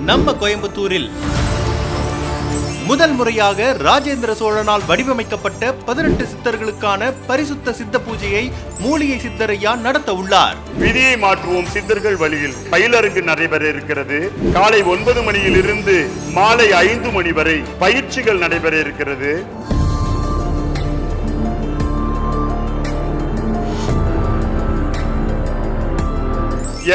நம்ம கோயம்புத்தூரில் முதல் முறையாக ராஜேந்திர சோழனால் வடிவமைக்கப்பட்ட 18 சித்தர்களுக்கான பரிசுத்த சித்த பூஜையை மூலிகை சித்தரையா நடத்த உள்ளார். விதியை மாற்றுவோம் சித்தர்கள் வழியில் பயிலரங்கு நடைபெற இருக்கிறது. காலை 9 மணியிலிருந்து மாலை 5 மணி வரை பயிற்சிகள் நடைபெற இருக்கிறது.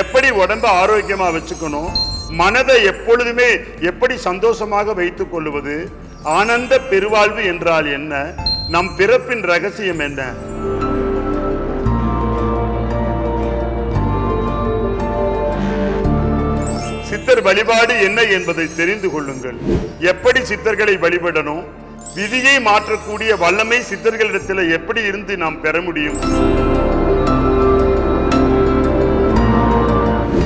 எப்படி உடம்ப ஆரோக்கியமா வச்சுக்கணும், மனதை எப்பொழுதுமே எப்படி சந்தோஷமாக வைத்துக் கொள்வது, ஆனந்த பெருவாழ்வு என்றால் என்ன, நம் பிறப்பின் ரகசியம் என்ன, சித்தர் வழிபாடு என்ன என்பதை தெரிந்து கொள்ளுங்கள். எப்படி சித்தர்களை வழிபடணும், விதியை மாற்றக்கூடிய வல்லமை சித்தர்களிடத்தில் எப்படி இருந்து நாம் பெற முடியும்,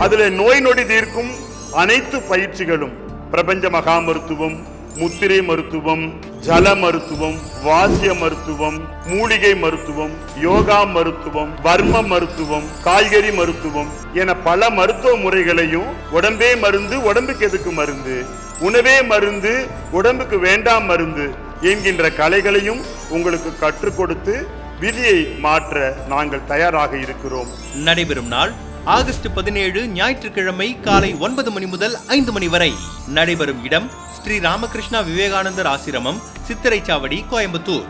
அதுல நோய் நொடி தீர்க்கும் அனைத்து பயிற்சிகளும், பிரபஞ்ச மகா மருத்துவம், முத்திரை மருத்துவம், ஜல மருத்துவம், வாசிய மருத்துவம், மூலிகை மருத்துவம், யோகா மருத்துவம், வர்ம மருத்துவம், காய்கறி மருத்துவம் என பல மருத்துவ முறைகளையும், உடம்பே மருந்து உடம்புக்கு எதுக்கு மருந்து, உணவே மருந்து உடம்புக்கு வேண்டாம் மருந்து என்கின்ற கலைகளையும் உங்களுக்கு கற்றுக் கொடுத்து விதியை மாற்ற நாங்கள் தயாராக இருக்கிறோம். நடைபெறும் நாள் ஆகஸ்ட் 17 ஞாயிற்றுக்கிழமை காலை 9 மணி முதல் 5 மணி வரை. நடைபெறும் இடம் ஸ்ரீ ராமகிருஷ்ணா விவேகானந்தர் ஆசிரமம், சித்திரைச்சாவடி, கோயம்புத்தூர்.